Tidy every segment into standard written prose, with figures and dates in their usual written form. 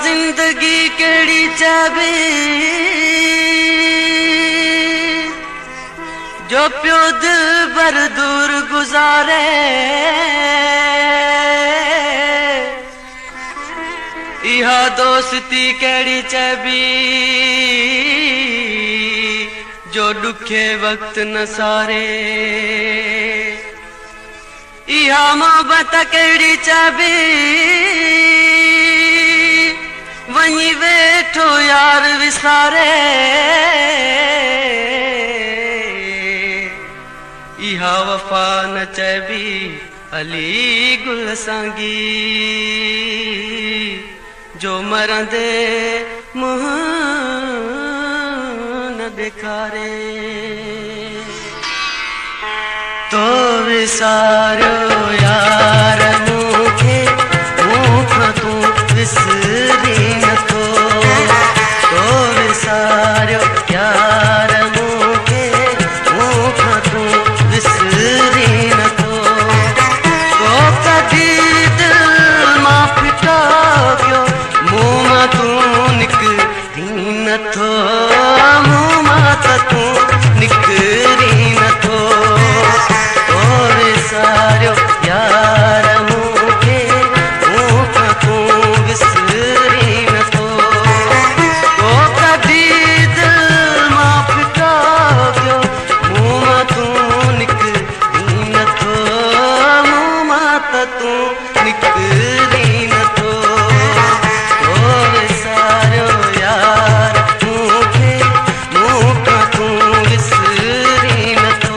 जिंदगी केड़ी चाबी जो प्यो दिल बर दूर गुजारे। इहा दोस्ती केड़ी चाबी जो दुखे वक्त न सारे। इहा मोहब्बत केड़ी चाबी वही वेठो यार विसारे। इहा वफा न चबी अली गुल सांगी जो मरंदे मुँह न ॾेखारे। तो विसारो यार मूंखे मूंखां तूं विसरी नथो। तो विसारो यार मूंखे मूंखां तूं विसरी नथो। तो कॾहिं दिल मां फिटा पियो मुंहुं मां तूं निकिरी नथो। मुंहुं मां त तूं निकिरी नथो। सारो यार मूंखे मूंखां तूं विसरी नथो। तो कॾहिं दिल मां फिटा पियो मुंहुं मां तूं निकिरी नथो। मुंहुं मां त तूं निकिरी नथो। तो सारो यार मूंखे मूंखां तूं विसरी नथो।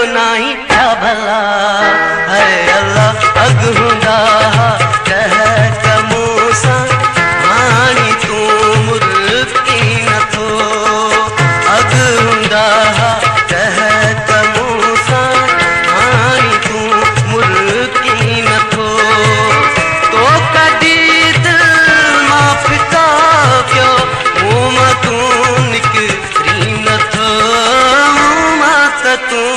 नहीं क्या भला है अल्लाह अगहुंदा कह कमूसा हानी तू मुर्की नथो। अगहुंदा कह कमूसा हानी तू मुर्की नथो। तो कॾहिं दिल मां फिटा पियो मुंहुं मां तूं निकिरी नथो। मुंहुं मां त तूं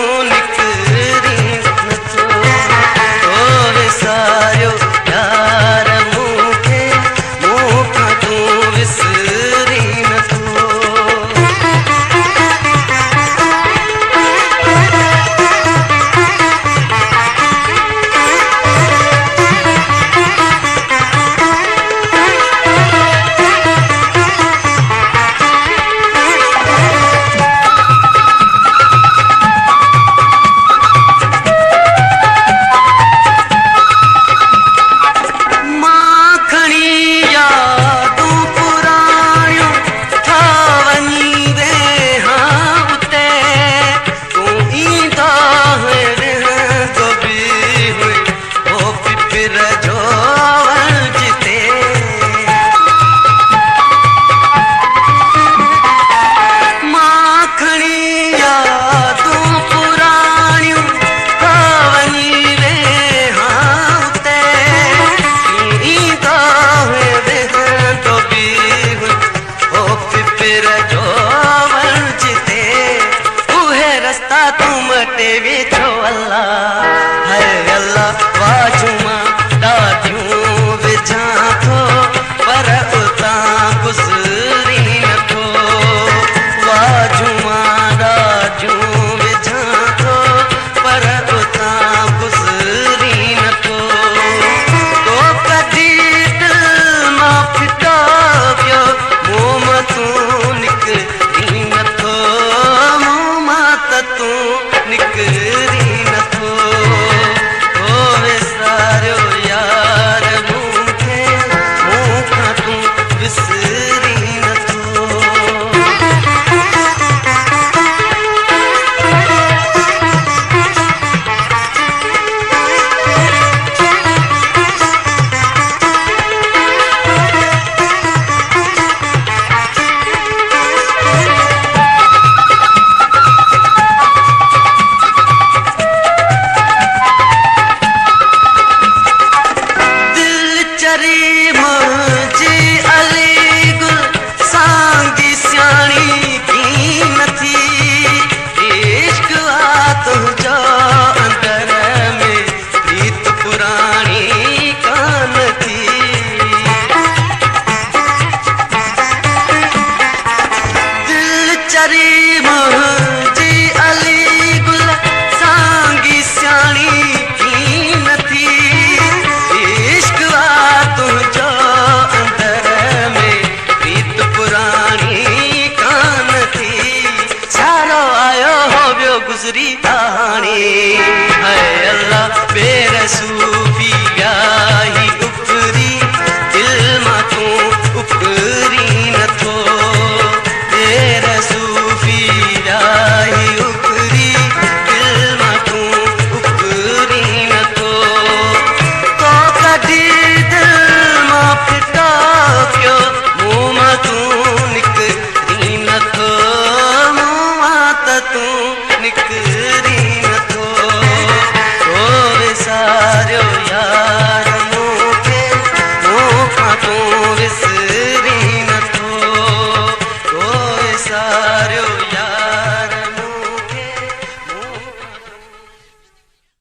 अल्लाह है अल्लाह वाजू